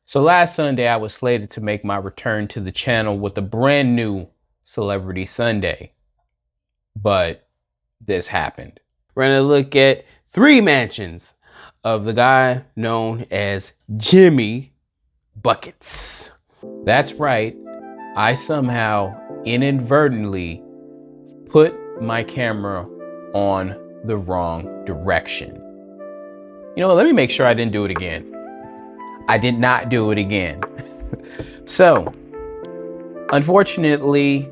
So last Sunday, I was slated to make my return to the channel with a brand new Celebrity Sunday, but this happened. We're going to look at 3 mansions of the guy known as Jimmy Buckets. That's right. I somehow inadvertently put my camera on the wrong direction. You know, let me make sure I didn't do it again. I did not do it again. So, unfortunately,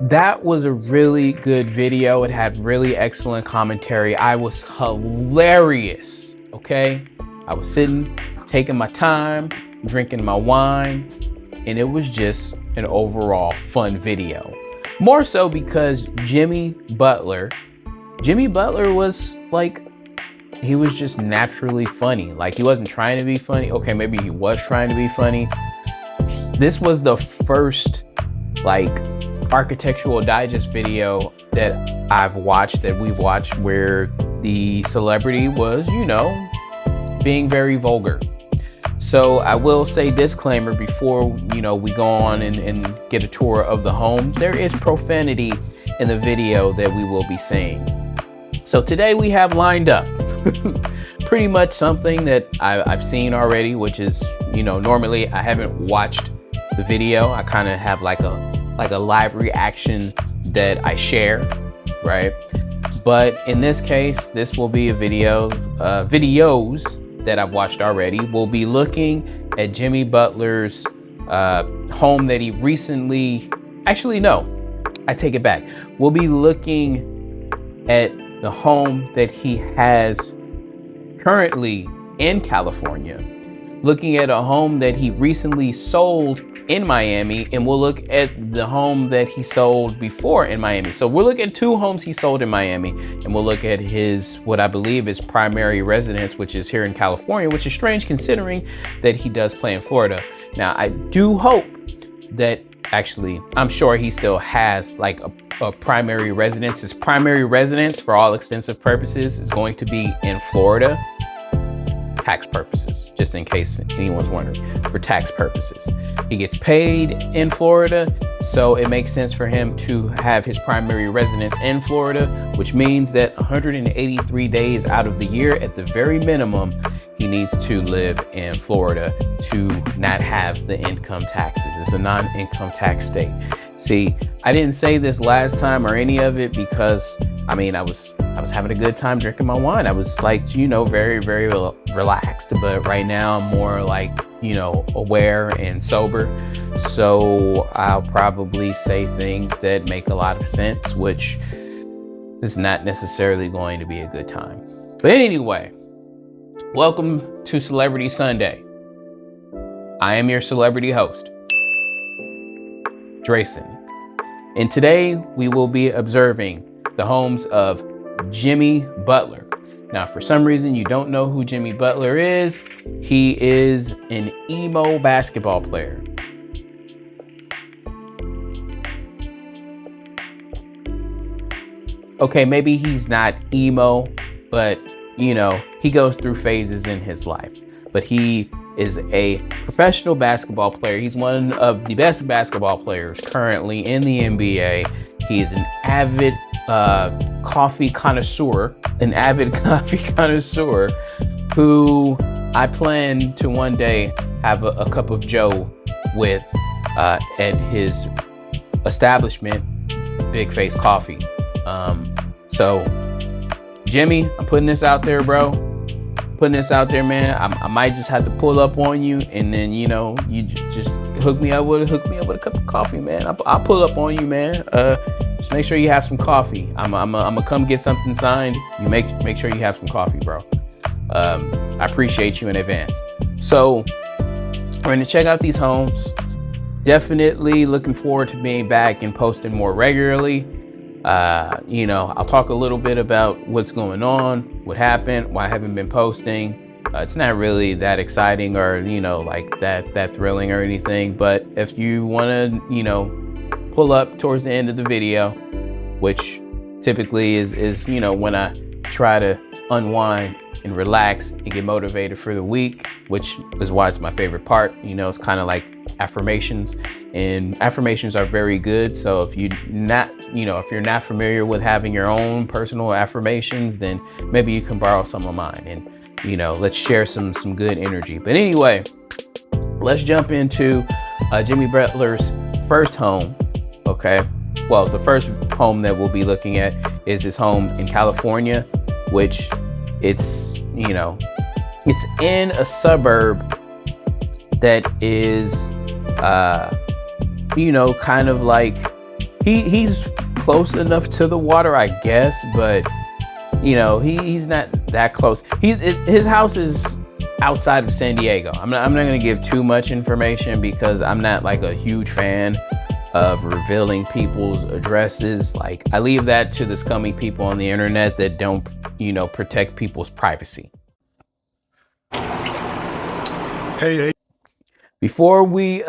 that was a really good video. It had really excellent commentary. I was hilarious, okay? I was sitting, taking my time, drinking my wine, and it was just an overall fun video. More so because Jimmy Butler was like, he was just naturally funny. Like, he wasn't trying to be funny. Okay, maybe he was trying to be funny. This was the first like Architectural Digest video that we've watched where the celebrity was, you know, being very vulgar. So I will say disclaimer before, you know, we go on and get a tour of the home. There is profanity in the video that we will be seeing. So today we have lined up pretty much something that I've seen already, which is, you know, normally I haven't watched the video. I kind of have like a live reaction that I share, right? But in this case, this will be a video, videos that I've watched already. We'll be looking at Jimmy Butler's home that he recently, actually no, I take it back. We'll be looking at the home that he has currently in California, looking at a home that he recently sold in Miami, and we'll look at the home that he sold before in Miami. So we'll look at 2 homes he sold in Miami, and we'll look at his, what I believe is primary residence, which is here in California, which is strange considering that he does play in Florida. Now, I do hope that, actually, I'm sure he still has like a primary residence. His primary residence, for all extensive purposes, is going to be in Florida. Tax purposes, just in case anyone's wondering, for tax purposes. He gets paid in Florida, so it makes sense for him to have his primary residence in Florida, which means that 183 days out of the year, at the very minimum, he needs to live in Florida to not have the income taxes. It's a non-income tax state. See, I didn't say this last time or any of it because, I mean, I was having a good time drinking my wine. I was like, you know, very, very relaxed. But right now I'm more like, you know, aware and sober. So I'll probably say things that make a lot of sense, which is not necessarily going to be a good time. But anyway, welcome to Celebrity Sunday. I am your celebrity host, Drayson. And today we will be observing the homes of Jimmy Butler. Now, for some reason you don't know who Jimmy Butler is, he is an emo basketball player. Okay, maybe he's not emo, but you know, he goes through phases in his life. But he is a professional basketball player. He's one of the best basketball players currently in the NBA. He is an avid coffee connoisseur who I plan to one day have a cup of joe with at his establishment, Big Face Coffee. So Jimmy, I'm putting this out there, bro. Putting this out there, man. I might just have to pull up on you, and then, you know, you just hook me up with a cup of coffee, man. I'll pull up on you, man. Just make sure you have some coffee. I'm gonna come get something signed. You make sure you have some coffee, bro. I appreciate you in advance. So we're gonna check out these homes. Definitely looking forward to being back and posting more regularly. You know, I'll talk a little bit about what's going on, what happened, why I haven't been posting. It's not really that exciting or, you know, like that thrilling or anything. But if you want to, you know, pull up towards the end of the video, which typically is, you know, when I try to unwind and relax and get motivated for the week, which is why it's my favorite part. You know, it's kind of like affirmations, and affirmations are very good. So if you're not familiar with having your own personal affirmations, then maybe you can borrow some of mine, and let's share some good energy. But anyway, let's jump into Jimmy Butler's first home. Okay, well, the first home that we'll be looking at is his home in California, which it's in a suburb that is kind of like he's close enough to the water, I guess, but he's not that close. His house is outside of San Diego. I'm not going to give too much information because I'm not like a huge fan of revealing people's addresses. Like, I leave that to the scummy people on the internet that don't protect people's privacy. Hey. Before we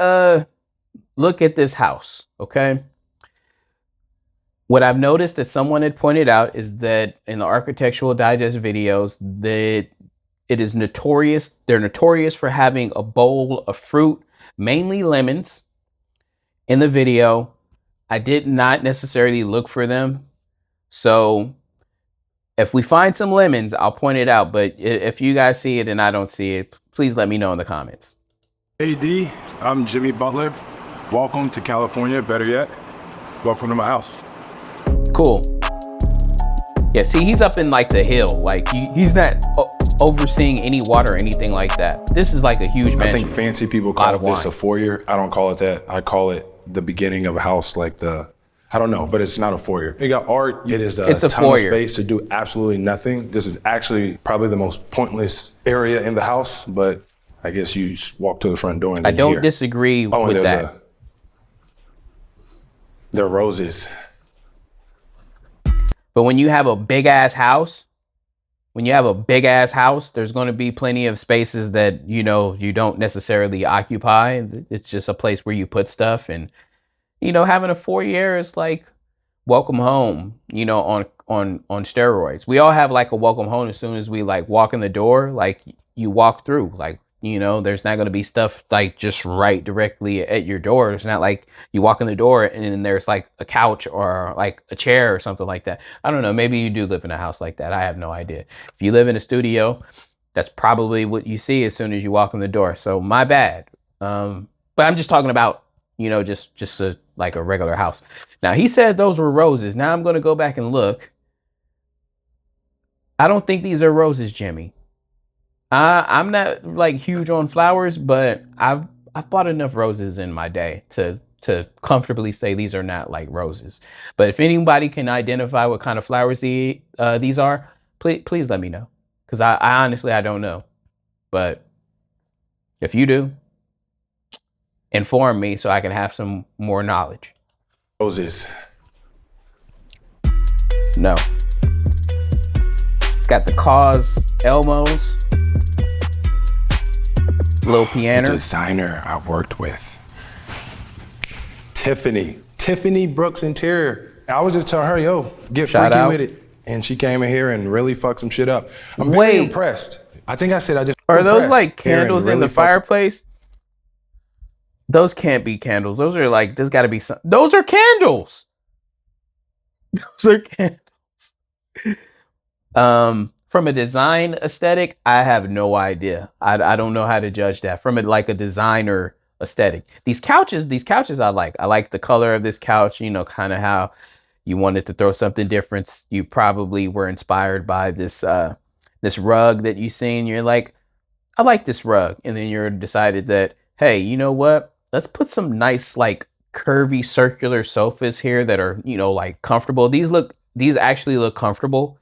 look at this house, okay? What I've noticed that someone had pointed out is that in the Architectural Digest videos, that they're notorious for having a bowl of fruit, mainly lemons, in the video. I did not necessarily look for them. So if we find some lemons, I'll point it out. But if you guys see it and I don't see it, please let me know in the comments. Hey D, I'm Jimmy Butler. Welcome to California. Better yet, welcome to my house. Cool. Yeah, see, he's up in like the hill. Like he's not overseeing any water or anything like that. This is like a huge mansion. I think fancy people call this a foyer. I don't call it that. I call it the beginning of a house, like I don't know, but it's not a foyer. You got art. It is a ton of space to do absolutely nothing. This is actually probably the most pointless area in the house, but I guess you just walk to the front door and then I don't disagree with that. There are roses. But when you have a big ass house, there's going to be plenty of spaces that, you don't necessarily occupy. It's just a place where you put stuff. And, having a foyer is like welcome home, on steroids. We all have like a welcome home as soon as we like walk in the door, like you walk through, like, there's not going to be stuff like just right directly at your door. It's not like you walk in the door and then there's like a couch or like a chair or something like that. I don't know. Maybe you do live in a house like that. I have no idea. If you live in a studio, that's probably what you see as soon as you walk in the door. So my bad. But I'm just talking about, just like a regular house. Now, he said those were roses. Now I'm going to go back and look. I don't think these are roses, Jimmy. I'm not like huge on flowers, but I've bought enough roses in my day to comfortably say these are not like roses. But if anybody can identify what kind of flowers these are, please let me know. Because I honestly, I don't know. But if you do, inform me so I can have some more knowledge. Roses. No. It's got the cause Elmos. Little piano. The designer I worked with. Tiffany Brooks Interior. I was just telling her, yo, get freaky with it. And she came in here and really fucked some shit up. I'm very impressed. I think I said I just Are those like candles in the fireplace? Those can't be candles. Those are like, there's gotta be some. Those are candles. Those are candles. From a design aesthetic, I have no idea. I don't know how to judge that. From a designer aesthetic. These couches I like. I like the color of this couch, kind of how you wanted to throw something different. You probably were inspired by this rug that you seen. You're like, I like this rug. And then you're decided that, hey, you know what? Let's put some nice like curvy circular sofas here that are, like comfortable. These actually look comfortable.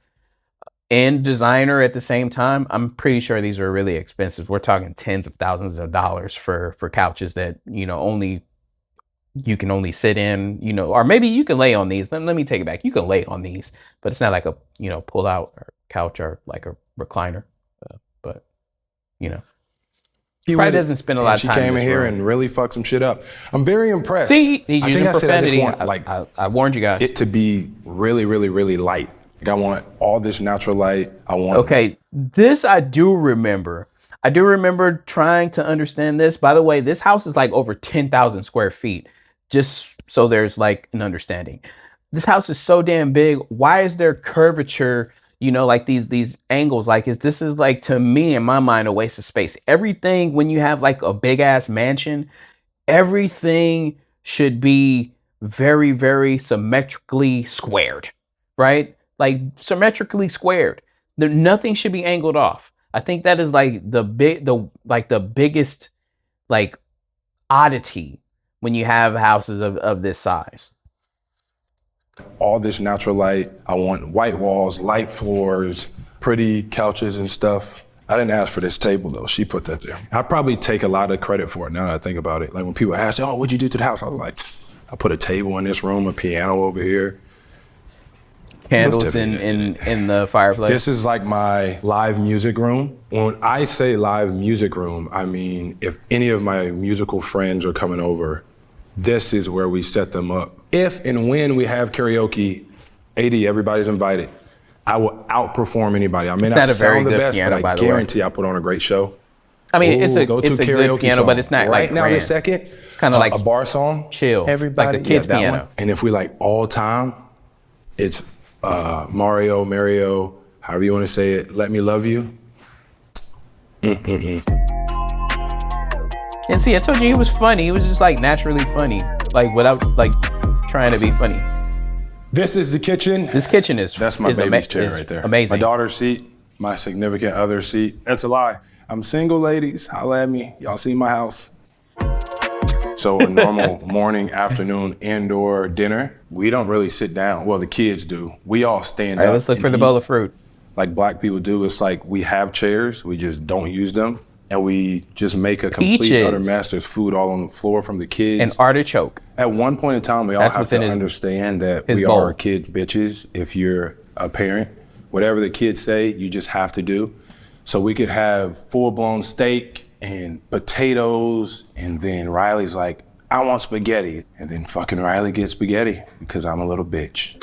And designer at the same time. I'm pretty sure these are really expensive. We're talking tens of thousands of dollars for couches that, only you can only sit in, or maybe you can lay on these. Let me take it back. You can lay on these, but it's not like a, pull out couch or like a recliner. But, he probably doesn't spend a lot of time. She came in here and really fucked some shit up. I'm very impressed. See, he's using profanity. I just want I warned you guys. It to be really, really, really light. Like I want all this natural light. Okay, this I do remember. I do remember trying to understand this. By the way, this house is like over 10,000 square feet, just so there's like an understanding. This house is so damn big. Why is there curvature, like these angles? Like, this is like, to me, in my mind, a waste of space. Everything, when you have like a big ass mansion, everything should be very, very symmetrically squared, right? Like symmetrically squared. Nothing should be angled off. I think that is like the biggest like oddity when you have houses of this size. All this natural light. I want white walls, light floors, pretty couches and stuff. I didn't ask for this table though. She put that there. I probably take a lot of credit for it now that I think about it. Like when people ask, oh, what'd you do to the house? I was like, I put a table in this room, a piano over here. Candles in the fireplace. This is like my live music room. When I say live music room, I mean, if any of my musical friends are coming over, this is where we set them up. If and when we have karaoke, everybody's invited. I will outperform anybody. I may not sound the best, piano, but I guarantee I'll put on a great show. I mean, it's a good piano, song. But it's not right like now. This second, it's kind of like a bar song. Chill, everybody, like a kid's piano. One. And if we like all time, it's Mario, however you want to say it. Let Me Love You. And see, I told you he was funny. He was just like naturally funny, like without like trying to be funny. This is the kitchen. This kitchen that's my baby's chair right there. Amazing. My daughter's seat, my significant other's seat. That's a lie. I'm single, ladies. Holla at me. Y'all see my house. So a normal morning, afternoon, indoor dinner, we don't really sit down. Well, the kids do. We all stand up. Let's look for the bowl of fruit. Like black people do. It's like we have chairs. We just don't use them. And we just make a complete utter master's food all on the floor from the kids. An artichoke. At one point in time, we all have to understand that we are our kids' bitches. If you're a parent, whatever the kids say, you just have to do. So we could have full-blown steak and potatoes, and then Riley's like, I want spaghetti. And then fucking Riley gets spaghetti because I'm a little bitch.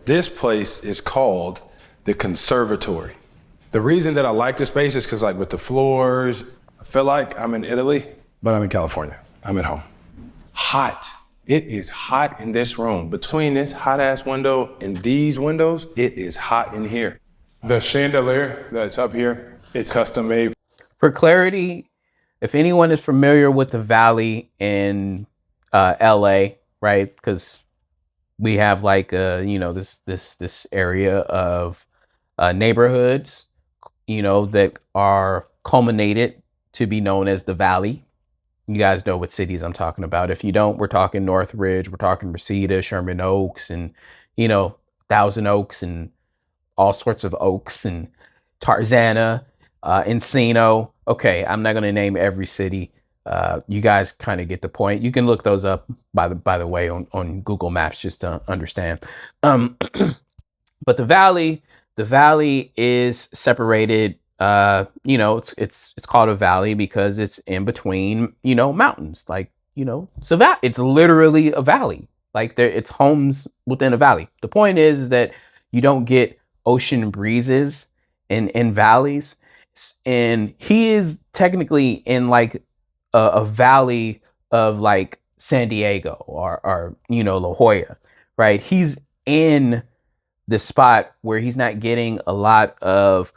This place is called the Conservatory. The reason that I like this space is because like with the floors, I feel like I'm in Italy, but I'm in California. I'm at home. Hot. It is hot in this room. Between this hot ass window and these windows, it is hot in here. The chandelier that's up here, it's custom made. For clarity, if anyone is familiar with the Valley in LA, right? Because we have like this area of neighborhoods, that are culminated to be known as the Valley. You guys know what cities I'm talking about. If you don't, we're talking Northridge, we're talking Reseda, Sherman Oaks, and Thousand Oaks, and all sorts of oaks, and Tarzana, Encino. Okay, I'm not gonna name every city. You guys kind of get the point. You can look those up by the way on Google Maps just to understand. But the Valley is separated. It's called a valley because it's in between mountains. Like it's literally a valley. Like it's homes within a valley. The point is that you don't get ocean breezes in valleys, and he is technically in like a valley of like San Diego or La Jolla, right? He's in the spot where he's not getting a lot of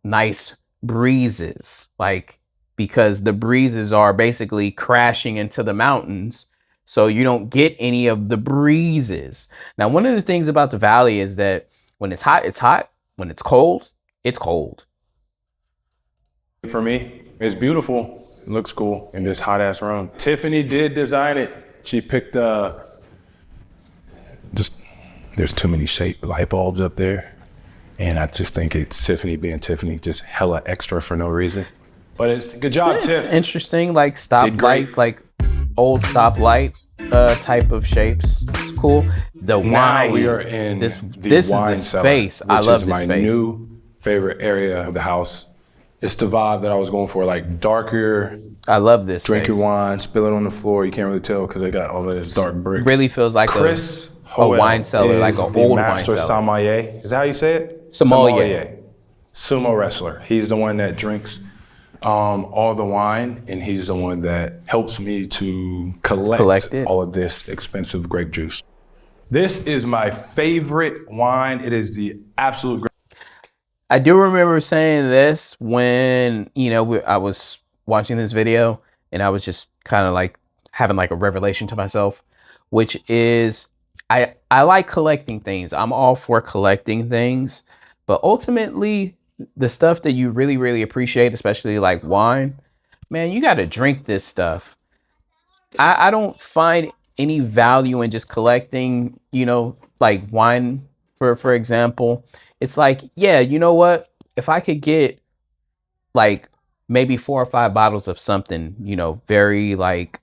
nice breezes, like because the breezes are basically crashing into the mountains, so you don't get any of the breezes. Now, one of the things about the valley is that when it's hot, it's hot. When it's cold, it's cold. For me, it's beautiful. It looks cool in this hot ass room. Tiffany did design it. She picked there's too many shaped light bulbs up there. And I just think it's Tiffany being Tiffany, just hella extra for no reason. But it's good job, Tiff. It's interesting, like stoplights, like old stoplight type of shapes. It's cool. The wine. Now we are in this wine is the space. I love this space. My new favorite area of the house. It's the vibe that I was going for, like darker I love this Drink space. your wine, spill it on the floor. You can't really tell because they got all this dark brick. Really feels like Chris a wine cellar, like an old wine cellar. Sommelier. Is that how you say it? Sommelier. Sumo wrestler. He's the one that drinks all the wine, and he's the one that helps me to collect all of this expensive grape juice. This is my favorite wine. It is the absolute great. I do remember saying this when, you know, I was watching this video and I was just kind of like having like a revelation to myself, which is I like collecting things. I'm all for collecting things, but ultimately the stuff that you really, really appreciate, especially like wine, man, you got to drink this stuff. I don't find any value in just collecting, you know, like wine, for example. It's like, yeah, you know what? If I could get like maybe 4 or 5 bottles of something, you know, very like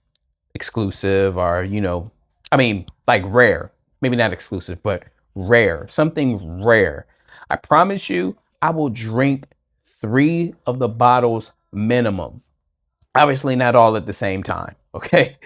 exclusive or, you know, I mean, like rare, maybe not exclusive, but rare, something rare. I promise you, I will drink 3 of the bottles minimum. Obviously not all at the same time, okay?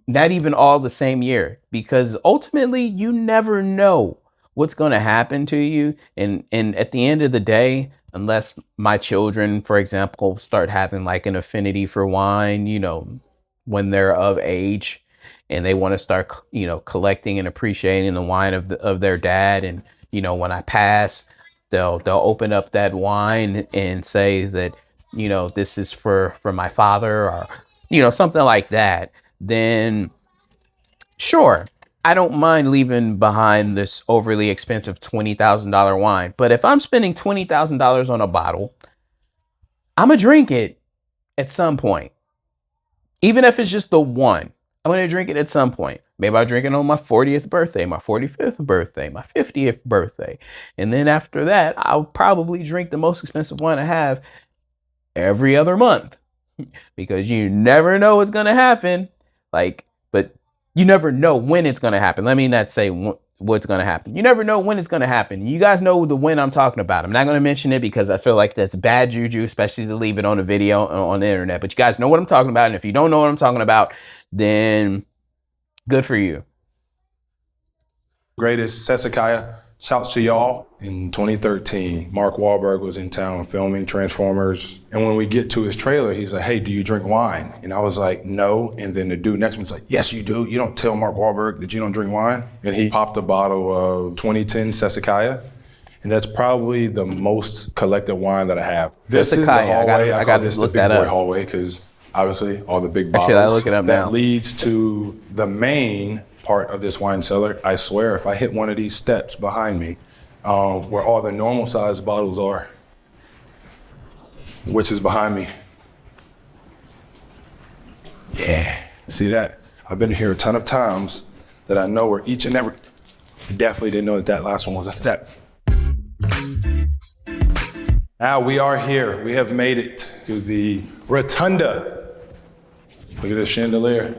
Not even all the same year, because ultimately you never know what's going to happen to you. And at the end of the day, unless my children, for example, start having like an affinity for wine, you know, when they're of age and they want to start, you know, collecting and appreciating the wine of their dad. And, you know, when I pass, they'll open up that wine and say that, you know, this is for my father, or, you know, something like that. Then sure, I don't mind leaving behind this overly expensive $20,000 wine. But if I'm spending $20,000 on a bottle, I'm going to drink it at some point. Even if it's just the one, I'm going to drink it at some point. Maybe I'll drink it on my 40th birthday, my 45th birthday, my 50th birthday. And then after that, I'll probably drink the most expensive wine I have every other month, because you never know what's going to happen. Like, but you never know when it's going to happen. Let me not say what's going to happen. You never know when it's going to happen. You guys know the when I'm talking about. I'm not going to mention it because I feel like that's bad juju, especially to leave it on a video on the internet. But you guys know what I'm talking about. And if you don't know what I'm talking about, then good for you. Greatest Sesekaya. Shouts to y'all. In 2013, Mark Wahlberg was in town filming Transformers. And when we get to his trailer, he's like, hey, do you drink wine? And I was like, no. And then the dude next to me was like, yes, you do. You don't tell Mark Wahlberg that you don't drink wine. And he popped a bottle of 2010 Sesekaya. And that's probably the most collected wine that I have. This is the hallway. I call this the big boy hallway because obviously all the big bottles. Should I look it up now? That leads to the main part of this wine cellar. I swear, if I hit one of these steps behind me, where all the normal sized bottles are, which is behind me. Yeah, see that? I've been here a ton of times that I know where each and every, I definitely didn't know that last one was a step. Now we are here. We have made it to the rotunda. Look at this chandelier.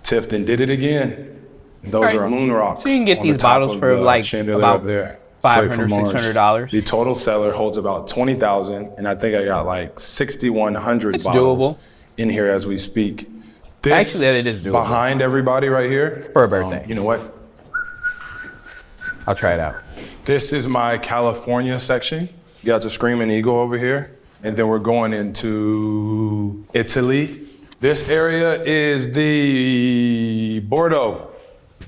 Tifton did it again. Those are moon rocks. So you can get these bottles for like about $500, $600. The total cellar holds about 20,000, and I think I got like 6,100 bottles in here as we speak. This actually, that is doable. Behind everybody right here. For a birthday. You know what? I'll try it out. This is my California section. You got the Screaming Eagle over here. And then we're going into Italy. This area is the Bordeaux.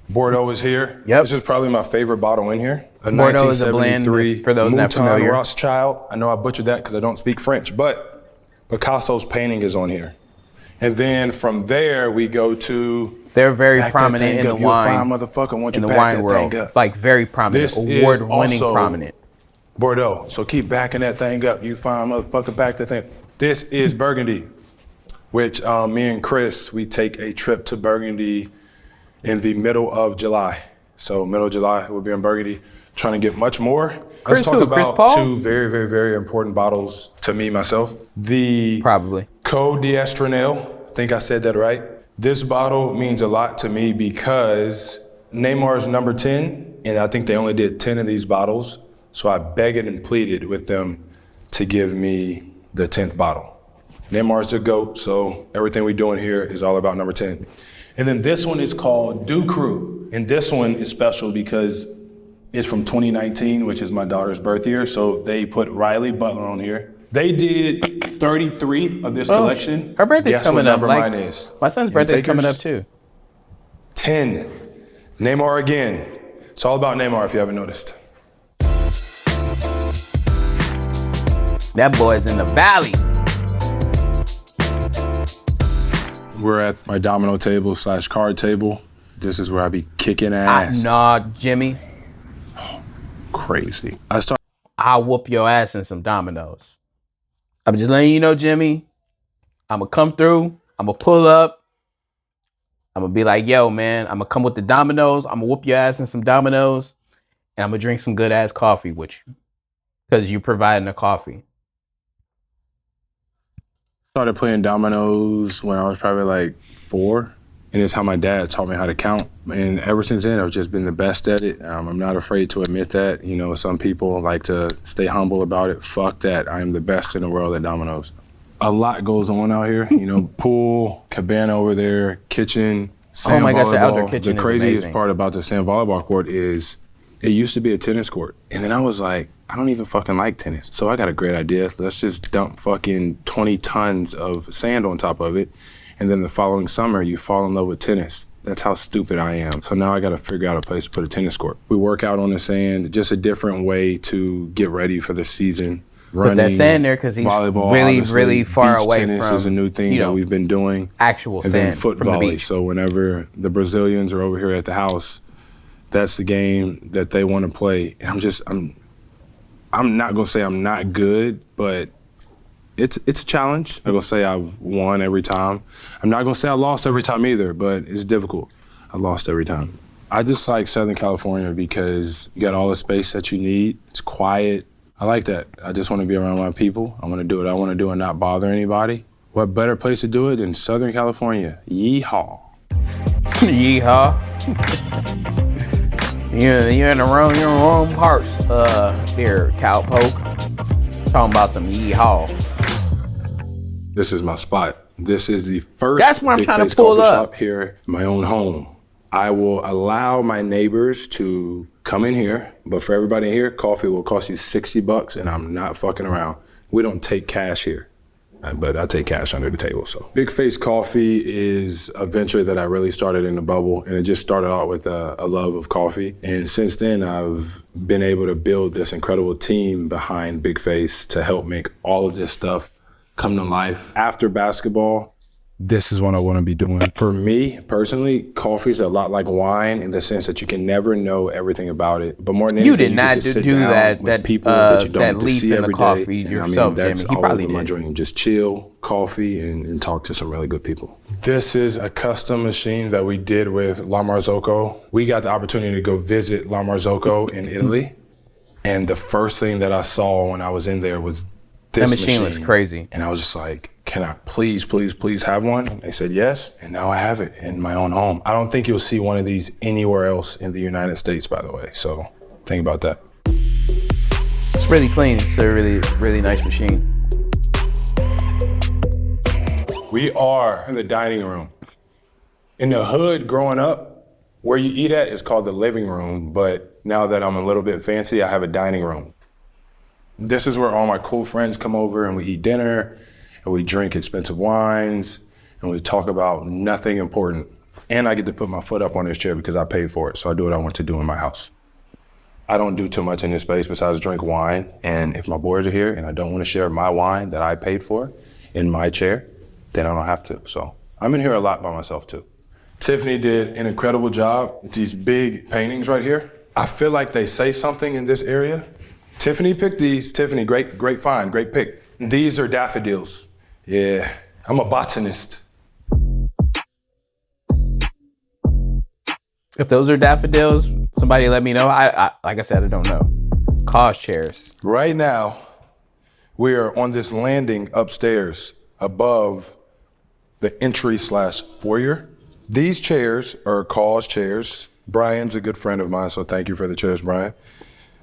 Bordeaux is here. Yep. This is probably my favorite bottle in here. A Bordeaux is a blend, for those not familiar. Rothschild. I know I butchered that because I don't speak French, but Picasso's painting is on here. And then from there we go to. They're very prominent in the wine. Motherfucker, in the wine world, like very prominent, award-winning prominent. Bordeaux. So keep backing that thing up. You fine motherfucker, back that thing. This is Burgundy, which me and Chris, we take a trip to Burgundy in the middle of July. So middle of July, we'll be in Burgundy trying to get much more. Let's talk about two very, very, very important bottles to me, myself. The Côte d'Estrennel, I think I said that right. This bottle means a lot to me because Neymar's number 10, and I think they only did 10 of these bottles. So I begged and pleaded with them to give me the 10th bottle. Neymar's the GOAT, so everything we're doing here is all about number 10. And then this one is called Do Crew. And this one is special because it's from 2019, which is my daughter's birth year. So they put Riley Butler on here. They did 33 of this collection. Her birthday's coming up. Like, mine is. My son's birthday's coming up too. 10. Neymar again. It's all about Neymar if you haven't noticed. That boy's in the valley. We're at my domino table / card table. This is where I be kicking ass. Nah, Jimmy. Crazy. I'll whoop your ass in some dominoes. I'm just letting you know, Jimmy. I'm going to come through. I'm going to pull up. I'm going to be like, yo, man, I'm going to come with the dominoes. I'm going to whoop your ass in some dominoes. And I'm going to drink some good ass coffee with you. Because you're providing the coffee. Started playing dominoes when I was probably like 4. And it's how my dad taught me how to count. And ever since then, I've just been the best at it. I'm not afraid to admit that. You know, some people like to stay humble about it. Fuck that. I am the best in the world at dominoes. A lot goes on out here. You know, pool, cabana over there, kitchen, sand volleyball. Oh my gosh, the outdoor kitchen is amazing. The craziest part about the sand volleyball court is it used to be a tennis court. And then I was like, I don't even fucking like tennis. So I got a great idea. Let's just dump fucking 20 tons of sand on top of it. And then the following summer, you fall in love with tennis. That's how stupid I am. So now I got to figure out a place to put a tennis court. We work out on the sand, just a different way to get ready for the season. Running, put that sand there because he's really far away from. Tennis is a new thing that we've been doing. Actual and sand then foot from volley. The beach. So whenever the Brazilians are over here at the house, that's the game that they want to play. And I'm not gonna say I'm not good, but it's a challenge. I'm gonna say I've won every time. I'm not gonna say I lost every time either, but it's difficult. I lost every time. I just like Southern California because you got all the space that you need. It's quiet. I like that. I just want to be around my people. I want to do what I want to do and not bother anybody. What better place to do it than Southern California? Yeehaw. Yeehaw. You're in the wrong parts here, cowpoke. Talking about some yeehaw. This is my spot. This is the first That's where I'm trying to pull coffee up. shop here, my own home. I will allow my neighbors to come in here, but for everybody here, coffee will cost you $60 and I'm not fucking around. We don't take cash here, but I take cash under the table, so. Big Face Coffee is a venture that I really started in the bubble, and it just started out with a love of coffee. And since then, I've been able to build this incredible team behind Big Face to help make all of this stuff come to life. After basketball, this is what I want to be doing. For me, personally, coffee is a lot like wine in the sense that you can never know everything about it. But more than anything, you did not do that people that you don't that leaf see in the every coffee day. yourself, that's Jimmy. He probably did. My dream. Just chill, coffee, and talk to some really good people. This is a custom machine that we did with La Marzocco. We got the opportunity to go visit La Marzocco in Italy. And the first thing that I saw when I was in there was this machine. That machine looks crazy. And I was just like, can I please have one? And they said yes, and now I have it in my own home. I don't think you'll see one of these anywhere else in the United States, by the way, so think about that. It's really clean. It's a really, really nice machine. We are in the dining room. In the hood growing up, where you eat at is called the living room, but now that I'm a little bit fancy, I have a dining room. This is where all my cool friends come over and we eat dinner, and we drink expensive wines, and we talk about nothing important. And I get to put my foot up on this chair because I paid for it, so I do what I want to do in my house. I don't do too much in this space besides drink wine, and if my boys are here and I don't want to share my wine that I paid for in my chair, then I don't have to. So I'm in here a lot by myself too. Tiffany did an incredible job with these big paintings right here. I feel like they say something in this area. Tiffany picked these. Tiffany, great find, great pick. These are daffodils. Yeah, I'm a botanist. If those are daffodils, somebody let me know. I like I said, I don't know. Cause chairs. Right now, we are on this landing upstairs above the entry/foyer. These chairs are cause chairs. Brian's a good friend of mine, so thank you for the chairs, Brian.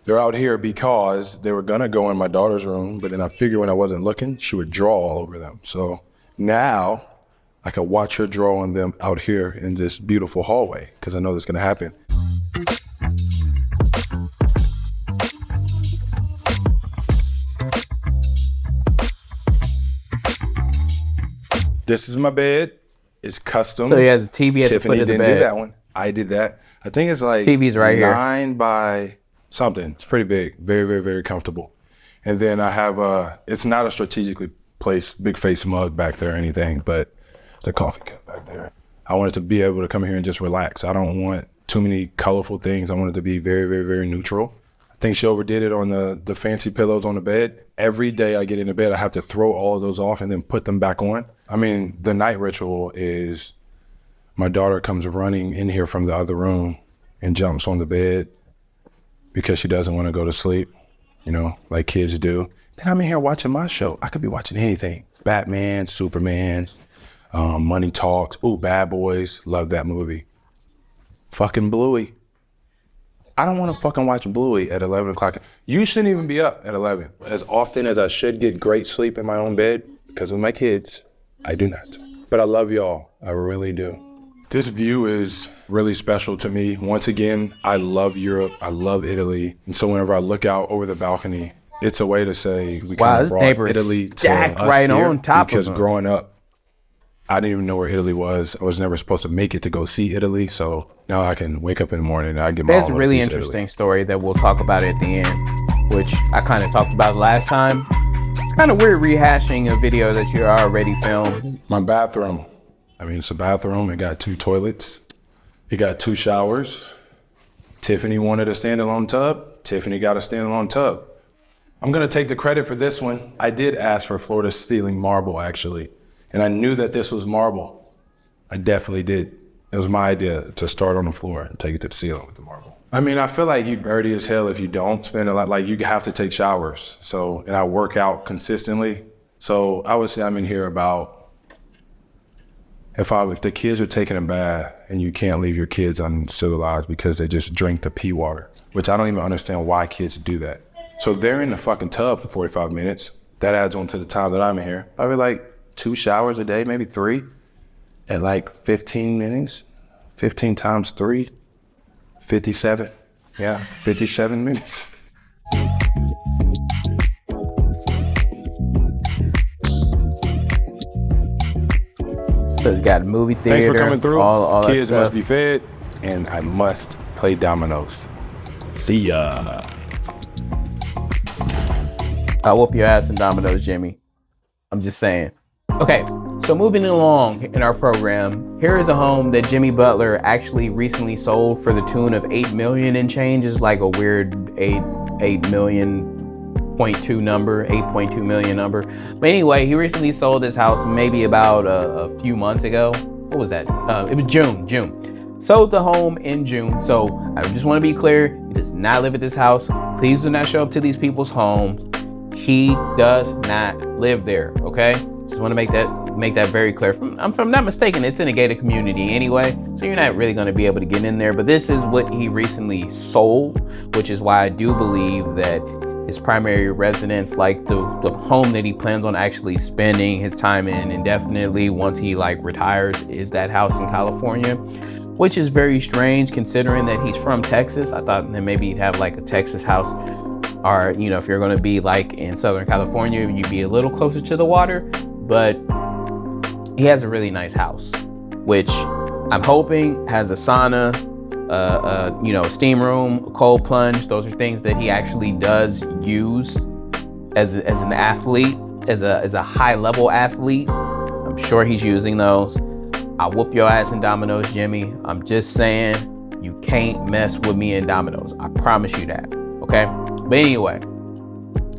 They're out here because they were gonna go in my daughter's room, but then I figured when I wasn't looking, she would draw all over them. So now I can watch her draw on them out here in this beautiful hallway because I know that's gonna happen. This is my bed. It's custom. So he has a TV at the foot of the bed. Tiffany didn't do that one. I did that. I think it's like TV's right here. 9 by something. It's pretty big. Very, very, very comfortable. And then I have it's not a strategically placed big face mug back there or anything, but it's a coffee cup back there. I wanted to be able to come here and just relax. I don't want too many colorful things. I want it to be very, very, very neutral. I think she overdid it on the fancy pillows on the bed. Every day I get into bed, I have to throw all of those off and then put them back on. I mean, the night ritual is my daughter comes running in here from the other room and jumps on the bed because she doesn't want to go to sleep, you know, like kids do. Then I'm in here watching my show. I could be watching anything. Batman, Superman, Money Talks. Ooh, Bad Boys. Love that movie. Fucking Bluey. I don't want to fucking watch Bluey at 11 o'clock. You shouldn't even be up at 11. As often as I should get great sleep in my own bed, because of my kids, I do not. But I love y'all. I really do. This view is really special to me. Once again, I love Europe. I love Italy. And so whenever I look out over the balcony, it's a way to say we kind of brought Italy to us right here on top because of growing up, I didn't even know where Italy was. I was never supposed to make it to go see Italy. So now I can wake up in the morning and I get my own. There's a really interesting story that we'll talk about at the end, which I kind of talked about last time. It's kind of weird rehashing a video that you already filmed. My bathroom. I mean, it's a bathroom. It got 2 toilets. It got 2 showers. Tiffany wanted a standalone tub. Tiffany got a standalone tub. I'm gonna take the credit for this one. I did ask for floor to ceiling marble, actually. And I knew that this was marble. I definitely did. It was my idea to start on the floor and take it to the ceiling with the marble. I mean, I feel like you're dirty as hell if you don't spend a lot, like you have to take showers. So, and I work out consistently. So I would say I'm in here about, if the kids are taking a bath and you can't leave your kids uncivilized because they just drink the pee water, which I don't even understand why kids do that. So they're in the fucking tub for 45 minutes. That adds on to the time that I'm in here. Probably like 2 showers a day, maybe 3 at like 15 minutes. 15 times 3, 57. Yeah, 57 minutes. So it's got a movie theater. Thanks for coming through. All Kids must be fed, and I must play dominoes. See ya. I'll whoop your ass in dominoes, Jimmy. I'm just saying. Okay, so moving along in our program, here is a home that Jimmy Butler actually recently sold for the tune of $8 million and change. Is like a weird 8.2 million number. But anyway, he recently sold this house maybe about a few months ago. What was that? It was June. Sold the home in June. So I just want to be clear, he does not live at this house. Please do not show up to these people's homes. He does not live there, okay? Just want to make that very clear. If I'm not mistaken, it's in a gated community anyway, so you're not really going to be able to get in there. But this is what he recently sold, which is why I do believe that his primary residence, like the home that he plans on actually spending his time in indefinitely once he like retires, is that house in California, which is very strange considering that he's from Texas. I thought that maybe he'd have like a Texas house, or you know, if you're going to be like in Southern California, you'd be a little closer to the water. But he has a really nice house, which I'm hoping has a sauna, steam room, a cold plunge. Those are things that he actually does use as an athlete, as a high level athlete. I'm sure he's using those. I'll whoop your ass in dominoes, Jimmy. I'm just saying, you can't mess with me in dominoes. I promise you that. Okay. But anyway,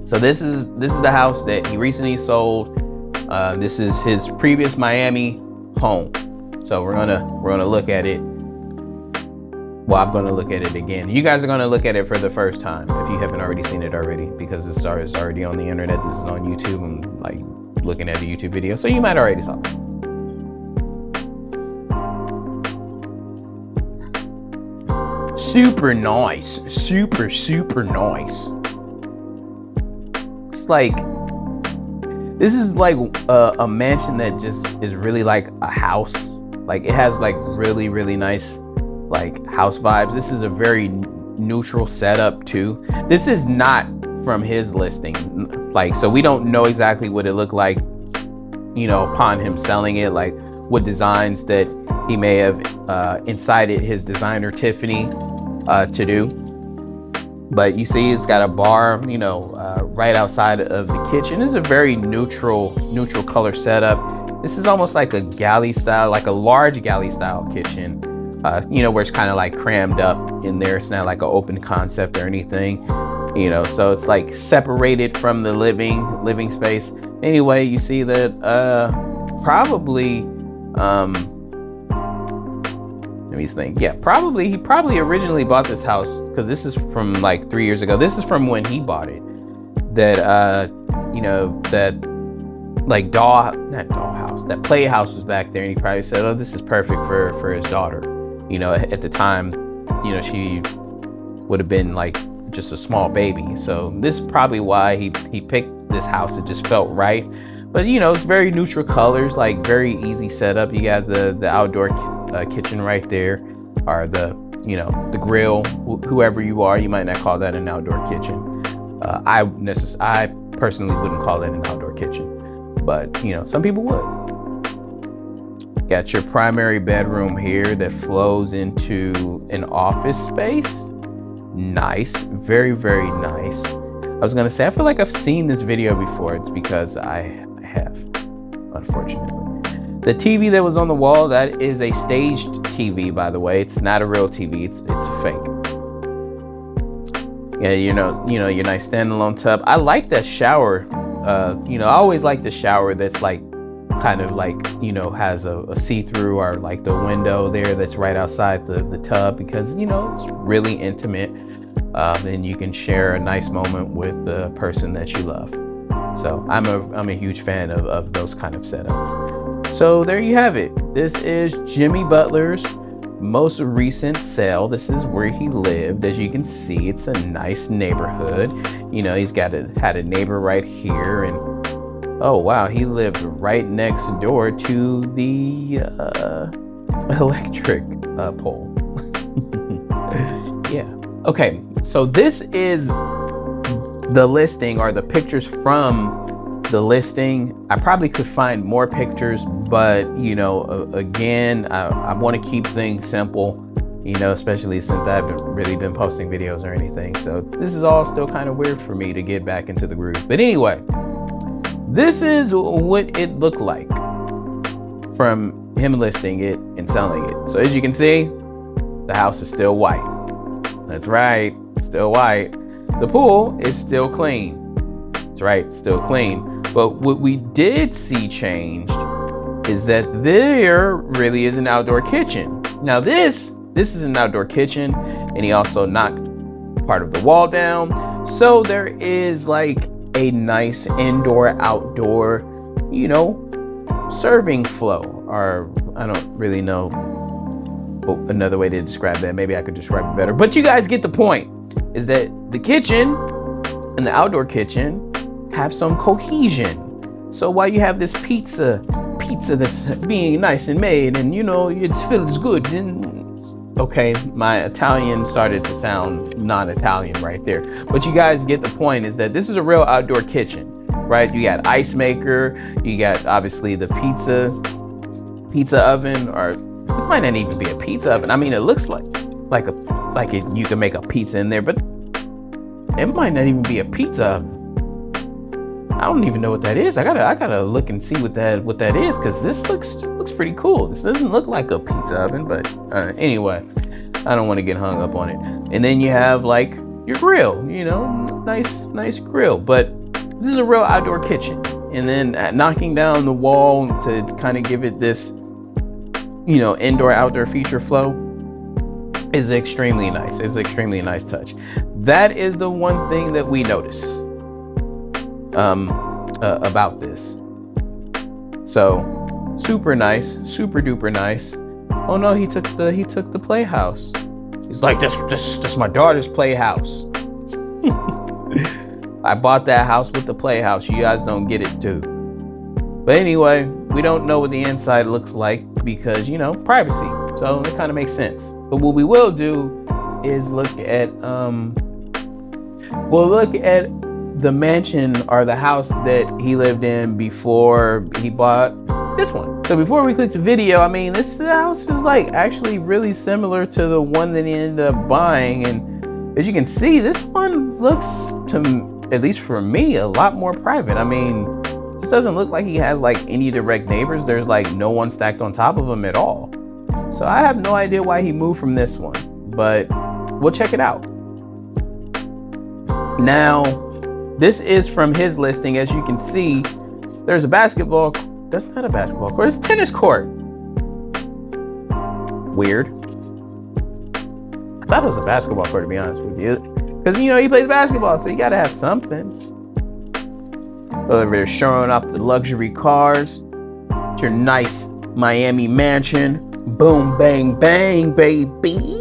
so this is the house that he recently sold. This is his previous Miami home. So we're gonna look at it. Well, I'm gonna look at it again. You guys are gonna look at it for the first time if you haven't already seen it already, because it's already on the internet. This is on YouTube. I'm like looking at a YouTube video, so you might already saw it. Super nice. Super nice. It's like, this is like a mansion that just is really like a house. Like it has like really nice like house vibes. This is a very neutral setup too. This is not from his listing. Like, so we don't know exactly what it looked like, you know, upon him selling it, like what designs that he may have incited his designer Tiffany to do. But you see it's got a bar, you know, right outside of the kitchen. It's a very neutral color setup. This is almost like a galley style, like a large galley style kitchen, you know, where it's kind of like crammed up in there. It's not like an open concept or anything, you know, so it's like separated from the living space. Anyway, you see that probably, let me think. Yeah, he probably originally bought this house, because this is from like 3 years ago. This is from when he bought it. That you know, that like that playhouse was back there, and he probably said, "Oh, this is perfect for his daughter." You know, at the time, you know, she would have been like just a small baby. So this is probably why he picked this house. It just felt right. But you know, it's very neutral colors, like very easy setup. You got the outdoor kitchen right there, or the, you know, the grill. Whoever you are, you might not call that an outdoor kitchen. I personally wouldn't call it an outdoor kitchen, but you know, some people would. Got your primary bedroom here that flows into an office space. Nice, very nice. I was gonna say, I feel like I've seen this video before. It's because I have, unfortunately. The TV that was on the wall, that is a staged TV, by the way. It's not a real TV, it's fake. Yeah, you know, your nice standalone tub. I like that shower. You know, I always like the shower that's like, kind of like, you know, has a see-through, or like the window there that's right outside the tub, because, you know, it's really intimate. And you can share a nice moment with the person that you love. So I'm a huge fan of those kind of setups. So there you have it. This is Jimmy Butler's most recent sale. This is where he lived. As you can see, it's a nice neighborhood. You know, he's had a neighbor right here, and oh wow, he lived right next door to the electric pole. Yeah. Okay, so this is the listing, or the pictures from the listing. I probably could find more pictures, but you know, again, I want to keep things simple, you know, especially since I haven't really been posting videos or anything. So this is all still kind of weird for me to get back into the groove. But anyway, this is what it looked like from him listing it and selling it. So as you can see, the house is still white. That's right, it's still white. The pool is still clean. That's right, still clean. But what we did see changed is that there really is an outdoor kitchen. Now this is an outdoor kitchen, and he also knocked part of the wall down. So there is like a nice indoor-outdoor, you know, serving flow, or I don't really know another way to describe that. Maybe I could describe it better, but you guys get the point, is that the kitchen and the outdoor kitchen have some cohesion. So while you have this pizza that's being nice and made, and you know, it feels good, and okay, my Italian started to sound non-Italian right there, but you guys get the point, is that this is a real outdoor kitchen, right? You got ice maker, you got obviously the pizza oven, or this might not even be a pizza oven. I mean, it looks like you can make a pizza in there, but it might not even be a pizza oven. I don't even know what that is. I gotta look and see what that is, because this looks pretty cool. This doesn't look like a pizza oven, but anyway, I don't want to get hung up on it. And then you have like your grill, you know, nice grill. But this is a real outdoor kitchen. And then knocking down the wall to kind of give it this, you know, indoor-outdoor feature flow is extremely nice. It's an extremely nice touch. That is the one thing that we notice about this. So super nice, super duper nice. Oh no, he took the playhouse. He's like, this my daughter's playhouse. I bought that house with the playhouse. You guys don't get it too. But anyway, we don't know what the inside looks like because, you know, privacy. So it kind of makes sense. But what we will do is look at the mansion or the house that he lived in before he bought this one. So before we click the video, I mean, this house is like actually really similar to the one that he ended up buying. And as you can see, this one looks, to at least for me, a lot more private. I mean, this doesn't look like he has like any direct neighbors. There's like no one stacked on top of him at all. So I have no idea why he moved from this one, but we'll check it out. Now, this is from his listing. As you can see, there's a basketball. That's not a basketball court. It's a tennis court. Weird. I thought it was a basketball court, to be honest with you. Because, you know, he plays basketball, so you got to have something. Over there showing off the luxury cars. It's your nice Miami mansion. Boom, bang, bang, baby.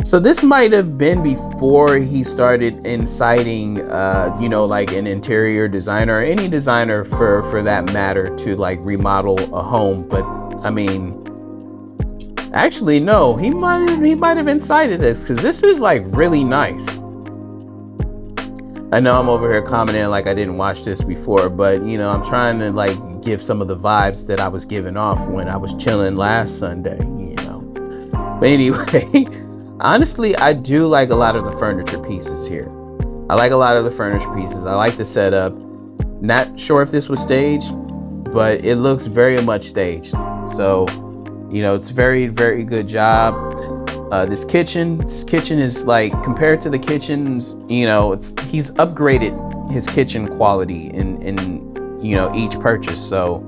So this might have been before he started inciting, you know, like an interior designer or any designer for that matter to like remodel a home. But I mean, actually, no, he might have incited this because this is like really nice. I know I'm over here commenting like I didn't watch this before, but you know, I'm trying to like give some of the vibes that I was giving off when I was chilling last Sunday, you know. But anyway. Honestly, I do like a lot of the furniture pieces here. I like a lot of the furniture pieces. I like the setup. Not sure if this was staged, but it looks very much staged. So, you know, it's very, very good job. This kitchen is like, compared to the kitchens, you know, he's upgraded his kitchen quality in you know, each purchase. So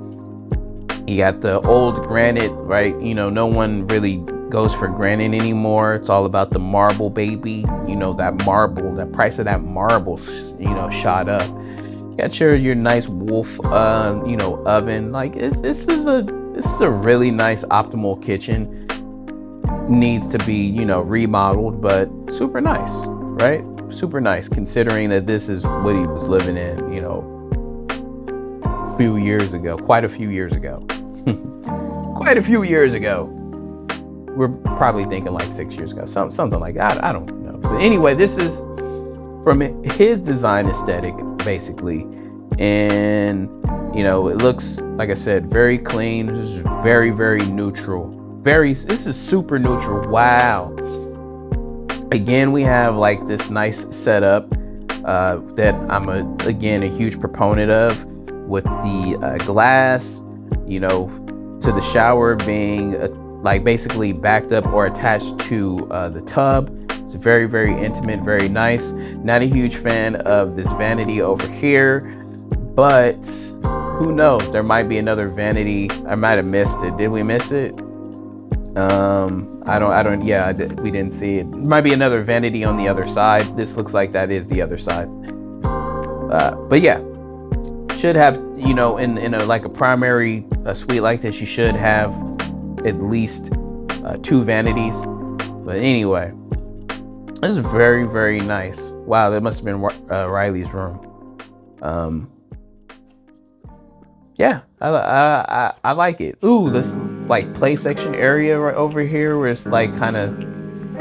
you got the old granite, right? You know, no one really goes for granite anymore. It's all about the marble, baby. You know, that marble, the price of that marble, you know, shot up. Got your nice Wolf, you know, oven. Like this is a really nice optimal kitchen. Needs to be, you know, remodeled, but super nice, right? Super nice considering that this is what he was living in, you know, quite a few years ago. Quite a few years ago. We're probably thinking like 6 years ago, something like that. I don't know. But anyway, this is from his design aesthetic, basically. And, you know, it looks, like I said, very clean. This is very, very neutral. This is super neutral. Wow. Again, we have like this nice setup that I'm, again, a huge proponent of with the glass, you know, to the shower being like basically backed up or attached to the tub. It's very, very intimate, very nice. Not a huge fan of this vanity over here, but who knows? There might be another vanity. I might have missed it. Did we miss it? We didn't see it. Might be another vanity on the other side. This looks like that is the other side. But yeah, should have, you know, in a like a primary suite like this, you should have at least 2 vanities. But anyway, this is very, very nice. Wow, that must have been Riley's room. Yeah, I like it. Ooh, this like play section area right over here where it's like kind of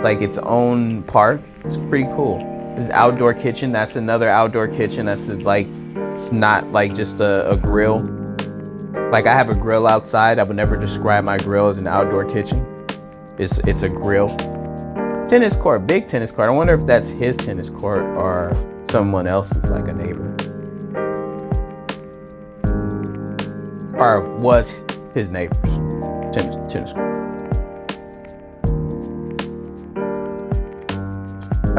like its own park. It's pretty cool. There's an outdoor kitchen. That's another outdoor kitchen. That's like, it's not like just a grill. Like I have a grill outside. I would never describe my grill as an outdoor kitchen. It's a grill. Tennis court, big tennis court. I wonder if that's his tennis court or someone else's, like a neighbor. Or was his neighbor's tennis court.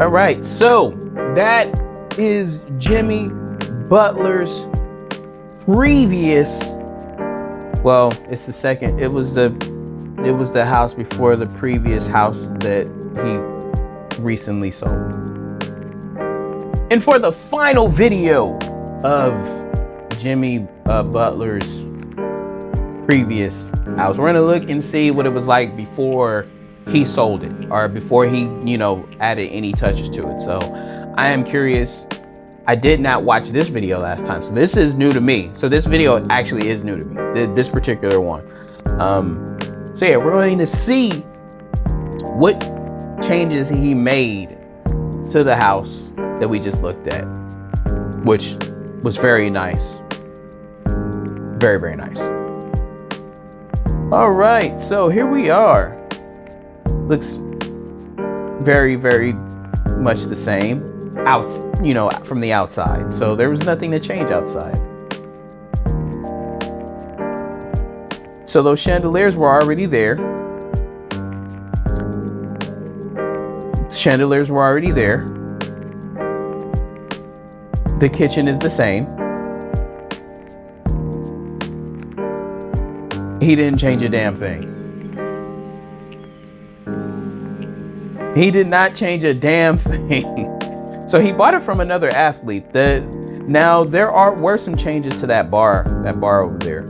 All right, so that is Jimmy Butler's previous, well, it's the second, it was the house before the previous house that he recently sold. And for the final video of Jimmy Butler's previous house, we're gonna look and see what it was like before he sold it, or before he, added any touches to it. So I am curious. I did not watch this video last time, so this is new to me. So this video actually is new to me, this particular one. So yeah, we're going to see what changes he made to the house that we just looked at, which was very nice. Very, very nice. All right, so here we are. Looks very, very much the same out, from the outside. So there was nothing to change outside. So those chandeliers were already there. Chandeliers were already there. The kitchen is the same. He didn't change a damn thing. He did not change a damn thing. So he bought it from another athlete. Now there were some changes to that bar over there.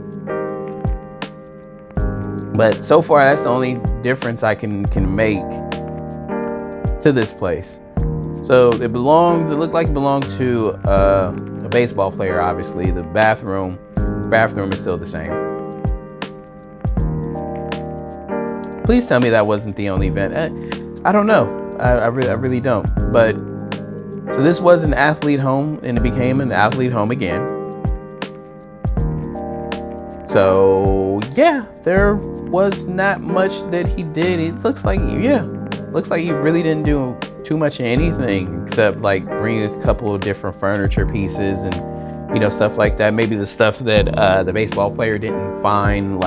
But so far, that's the only difference I can make to this place. So it looked like it belonged to a baseball player, obviously. The bathroom is still the same. Please tell me that wasn't the only vent. I don't know. I really don't. But so this was an athlete home, and it became an athlete home again. So yeah, there was not much that he did. It looks like he really didn't do too much of anything except like bring a couple of different furniture pieces and stuff like that. Maybe the stuff that the baseball player didn't find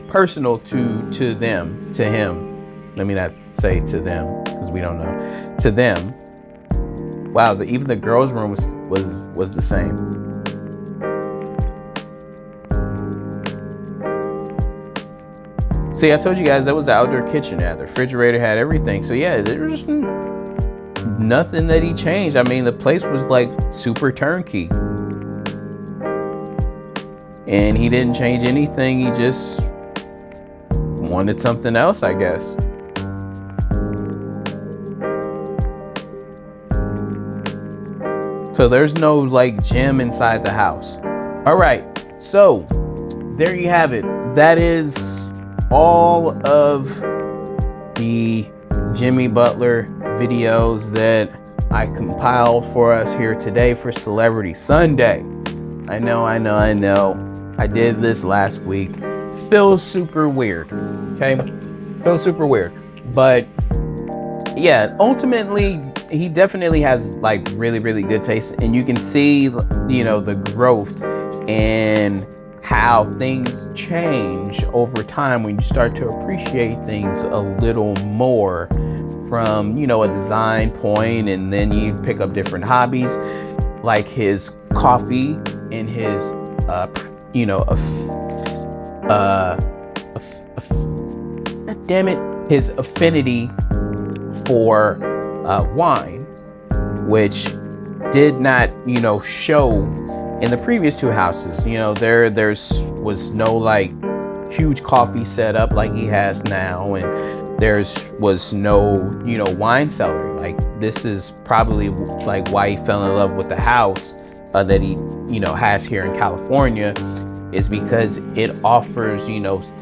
personal to him. Let me not say to them because we don't know. To them. Wow, even the girls' room was the same. See, I told you guys that was the outdoor kitchen. The refrigerator had everything. So yeah, there was nothing that he changed. I mean, the place was like super turnkey. And he didn't change anything. He just wanted something else, I guess. So there's no like gym inside the house. All right, so there you have it. That is all of the Jimmy Butler videos that I compiled for us here today for Celebrity Sunday. I know. I did this last week. Feels super weird, okay? Feels super weird. But yeah, ultimately, he definitely has like really, really good taste. And you can see, the growth and how things change over time when you start to appreciate things a little more from, a design point, and then you pick up different hobbies like his coffee and his, his affinity for wine, which did not, show in the previous two houses. There was no like huge coffee setup like he has now, and was no, wine cellar. Like this is probably like why he fell in love with the house that he, has here in California, is because it offers,